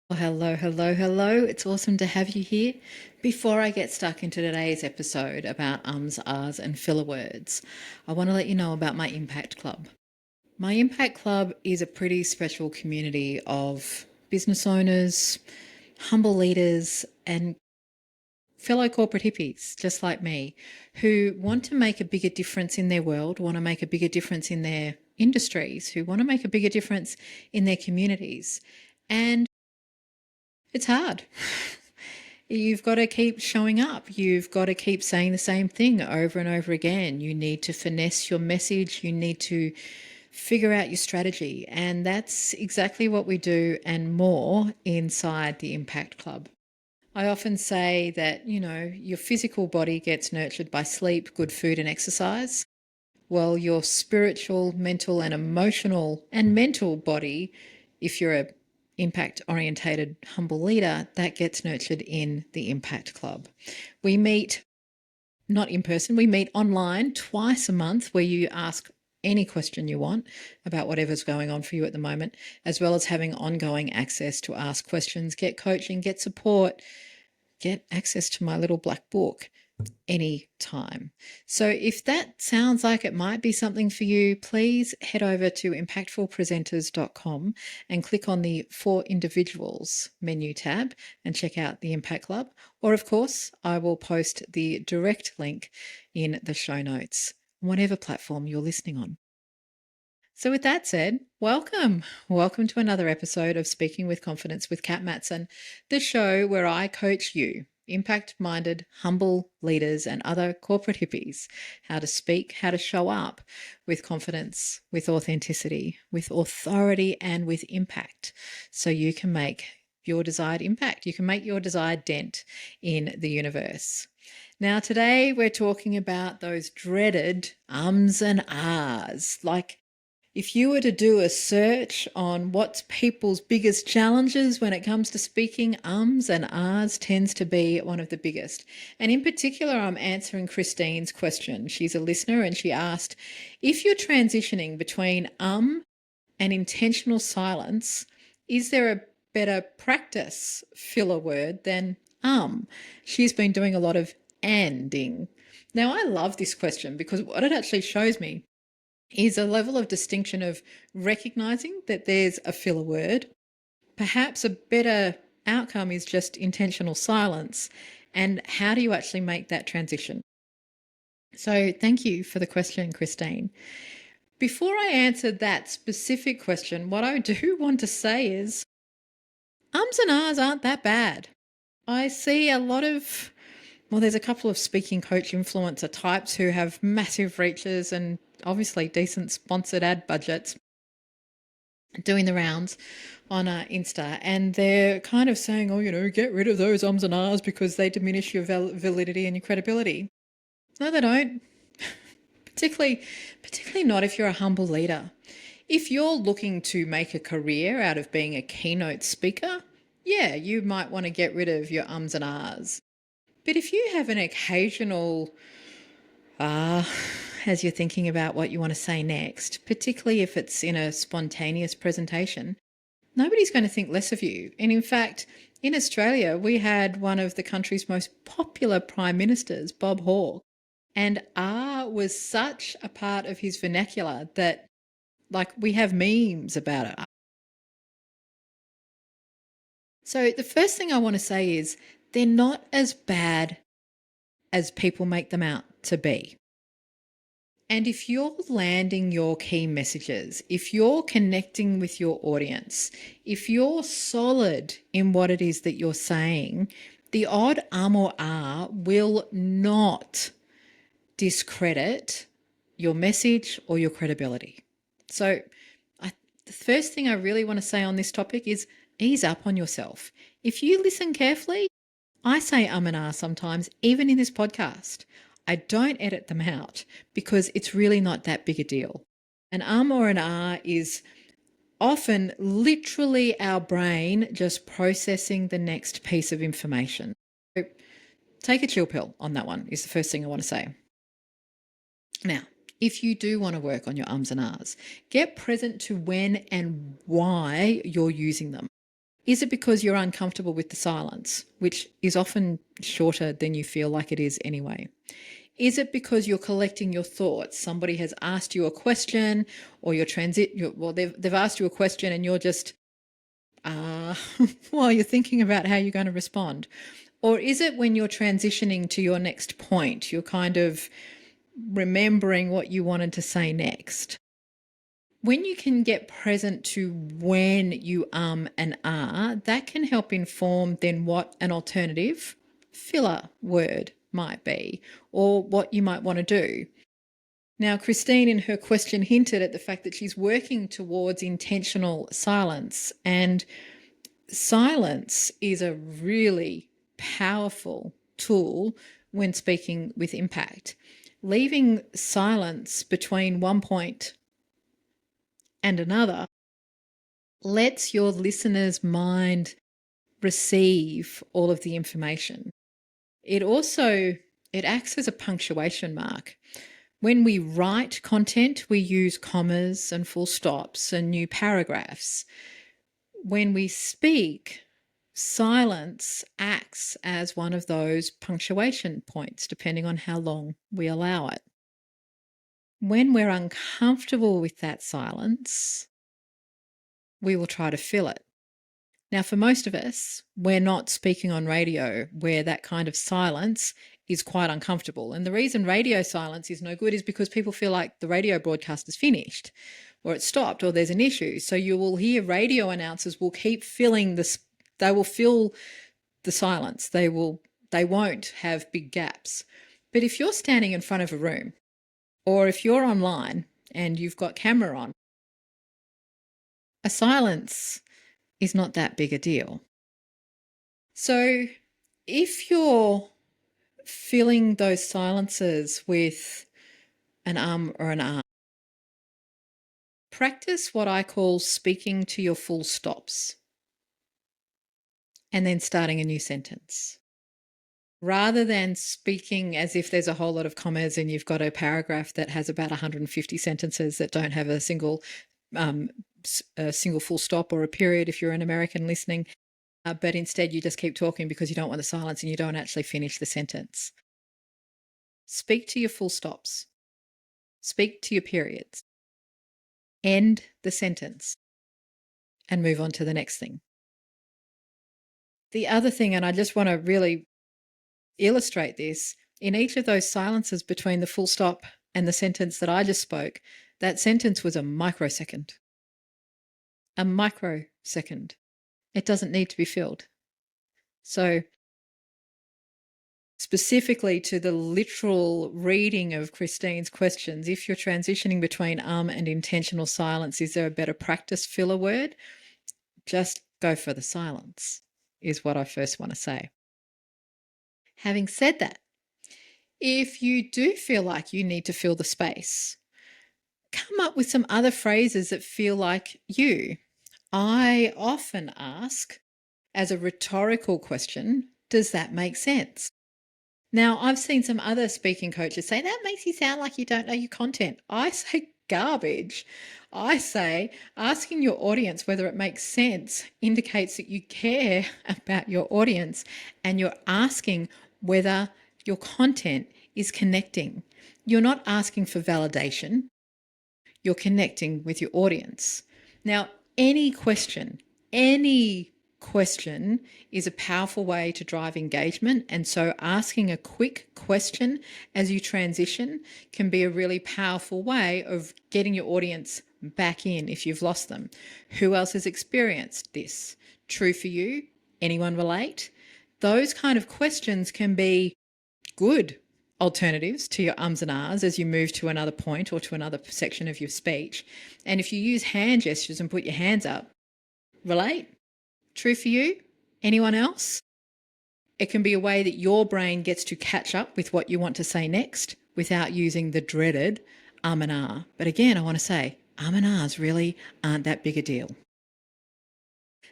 Well, hello, hello, hello. It's awesome to have you here. Before I get stuck into today's episode about ums, ahs, and filler words, I want to let you know about my Impact Club. My Impact Club is a pretty special community of business owners, humble leaders, and fellow corporate hippies, just like me, who want to make a bigger difference in their world, want to make a bigger difference in their industries, who want to make a bigger difference in their communities. And it's hard. You've got to keep showing up. You've got to keep saying the same thing over and over again. You need to finesse your message. You need to figure out your strategy. And that's exactly what we do and more inside the Impact Club. I often say that, your physical body gets nurtured by sleep, good food, and exercise. Well, your spiritual, mental, and emotional and mental body, if you're a impact orientated humble leader, that gets nurtured in the Impact Club. We meet not in person, we meet online twice a month where you ask any question you want about whatever's going on for you at the moment, as well as having ongoing access to ask questions, get coaching, get support, get access to my little black book any time. So if that sounds like it might be something for you, please head over to impactfulpresenters.com and click on the For Individuals menu tab and check out the Impact Club. Or of course, I will post the direct link in the show notes, whatever platform you're listening on. So, with that said, welcome. Welcome to another episode of Speaking with Confidence with Kat Matson, the show where I coach you, impact minded, humble leaders and other corporate hippies, how to speak, how to show up with confidence, with authenticity, with authority, and with impact so you can make your desired impact. You can make your desired dent in the universe. Now, today we're talking about those dreaded ums and ahs, like if you were to do a search on what's people's biggest challenges when it comes to speaking, ums and ahs tends to be one of the biggest. And in particular, I'm answering Christine's question. She's a listener and she asked, if you're transitioning between and intentional silence, is there a better practice filler word than She's been doing a lot of anding. Now, I love this question because what it actually shows me is a level of distinction of recognizing that there's a filler word. Perhaps a better outcome is just intentional silence. And how do you actually make that transition? So, thank you for the question, Christine. Before I answer that specific question, what I do want to say is ums and ahs aren't that bad. I see a lot of there's a couple of speaking coach influencer types who have massive reaches and obviously decent sponsored ad budgets doing the rounds on Insta. And they're kind of saying, get rid of those ums and ahs because they diminish your validity and your credibility. No, they don't. Particularly not if you're a humble leader. If you're looking to make a career out of being a keynote speaker, yeah, you might want to get rid of your ums and ahs. But if you have an occasional as you're thinking about what you want to say next, particularly if it's in a spontaneous presentation, nobody's going to think less of you. And in fact, in Australia, we had one of the country's most popular prime ministers, Bob Hawke, and was such a part of his vernacular that, we have memes about it. So the first thing I want to say is they're not as bad as people make them out to be. And if you're landing your key messages, if you're connecting with your audience, if you're solid in what it is that you're saying, the odd or ah will not discredit your message or your credibility. So the first thing I really want to say on this topic is ease up on yourself. If you listen carefully, I say and ah sometimes, even in this podcast. I don't edit them out because it's really not that big a deal. An or an ah is often literally our brain just processing the next piece of information. So take a chill pill on that one is the first thing I want to say. Now, if you do want to work on your ums and ahs, get present to when and why you're using them. Is it because you're uncomfortable with the silence, which is often shorter than you feel like it is anyway? Is it because you're collecting your thoughts? Somebody has asked you a question, or they've asked you a question and you're just while you're thinking about how you're going to respond? Or is it when you're transitioning to your next point, you're kind of remembering what you wanted to say next? When you can get present to when you and that can help inform then what an alternative filler word might be, or what you might want to do. Now, Christine, in her question, hinted at the fact that she's working towards intentional silence, and silence is a really powerful tool when speaking with impact. Leaving silence between one point and another lets your listener's mind receive all of the information. It acts as a punctuation mark. When we write content, we use commas and full stops and new paragraphs. When we speak, silence acts as one of those punctuation points, depending on how long we allow it. When we're uncomfortable with that silence, we will try to fill it. Now, for most of us, we're not speaking on radio where that kind of silence is quite uncomfortable. And the reason radio silence is no good is because people feel like the radio broadcast is finished, or it's stopped, or there's an issue. So you will hear radio announcers will keep filling this, they will fill the silence. They won't have big gaps. But if you're standing in front of a room, or if you're online and you've got camera on, a silence is not that big a deal. So if you're filling those silences with an or an ah, practice what I call speaking to your full stops and then starting a new sentence. Rather than speaking as if there's a whole lot of commas and you've got a paragraph that has about 150 sentences that don't have a single full stop or a period if you're an American listening, but instead you just keep talking because you don't want the silence and you don't actually finish the sentence. Speak to your full stops. Speak to your periods. End the sentence and move on to the next thing. The other thing, and I just want to really illustrate this, in each of those silences between the full stop and the sentence that I just spoke, that sentence was a microsecond. A microsecond. It doesn't need to be filled. So specifically to the literal reading of Christine's questions, if you're transitioning between and intentional silence, is there a better practice filler word? Just go for the silence, is what I first want to say. Having said that, if you do feel like you need to fill the space, come up with some other phrases that feel like you. I often ask, as a rhetorical question, does that make sense? Now, I've seen some other speaking coaches say, that makes you sound like you don't know your content. I say garbage. I say asking your audience whether it makes sense indicates that you care about your audience and you're asking whether your content is connecting. You're not asking for validation. You're connecting with your audience. Now, any question is a powerful way to drive engagement. And so asking a quick question as you transition can be a really powerful way of getting your audience back in if you've lost them. Who else has experienced this? True for you? Anyone relate? Those kind of questions can be good alternatives to your ums and ahs as you move to another point or to another section of your speech. And if you use hand gestures and put your hands up, relate? True for you? Anyone else? It can be a way that your brain gets to catch up with what you want to say next without using the dreaded and ah. But again, I want to say and ahs really aren't that big a deal.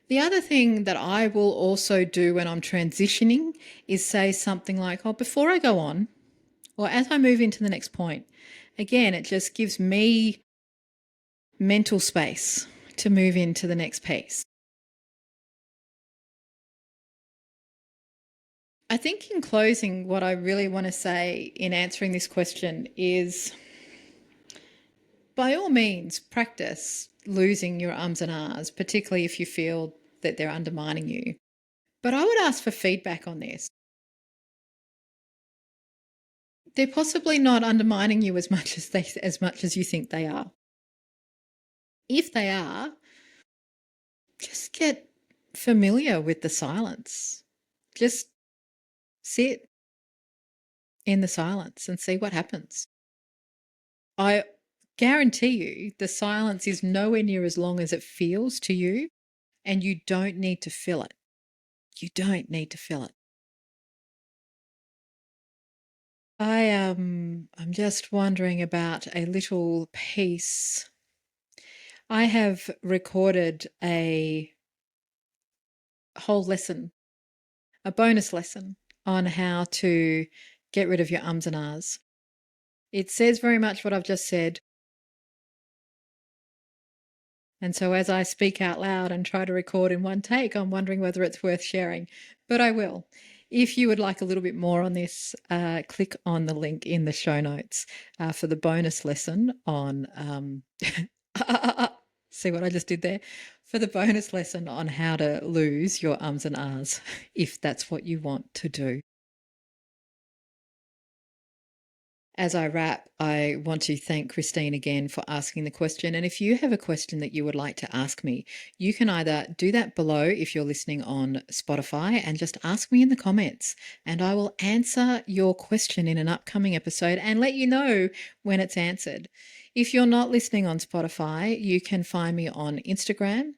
The other thing that I will also do when I'm transitioning is say something like, before I go on, or as I move into the next point, again, it just gives me mental space to move into the next piece. I think in closing, what I really want to say in answering this question is by all means, practice losing your ums and ahs, particularly if you feel that they're undermining you. But I would ask for feedback on this. They're possibly not undermining you as much as you think they are. If they are, just get familiar with the silence. Just sit in the silence and see what happens. I guarantee you the silence is nowhere near as long as it feels to you, and you don't need to fill it. You don't need to fill it. I'm just wondering about a little piece. I have recorded a whole lesson, a bonus lesson on how to get rid of your ums and ahs. It says very much what I've just said. And so as I speak out loud and try to record in one take, I'm wondering whether it's worth sharing, but I will. If you would like a little bit more on this, click on the link in the show notes for the bonus lesson on. See what I just did there? For the bonus lesson on how to lose your ums and ahs, if that's what you want to do. As I wrap, I want to thank Christine again for asking the question. And if you have a question that you would like to ask me, you can either do that below if you're listening on Spotify and just ask me in the comments, and I will answer your question in an upcoming episode and let you know when it's answered. If you're not listening on Spotify, you can find me on Instagram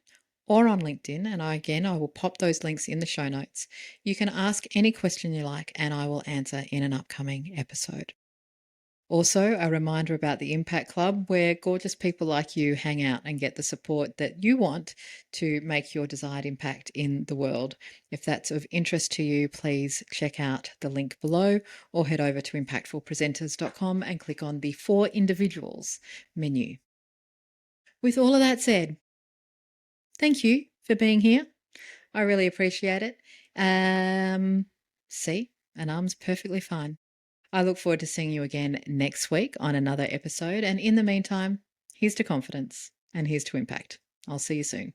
or on LinkedIn. And I will pop those links in the show notes. You can ask any question you like, and I will answer in an upcoming episode. Also, a reminder about the Impact Club, where gorgeous people like you hang out and get the support that you want to make your desired impact in the world. If that's of interest to you, please check out the link below or head over to impactfulpresenters.com and click on the For Individuals menu. With all of that said, thank you for being here. I really appreciate it. See, an arm's perfectly fine. I look forward to seeing you again next week on another episode. And in the meantime, here's to confidence and here's to impact. I'll see you soon.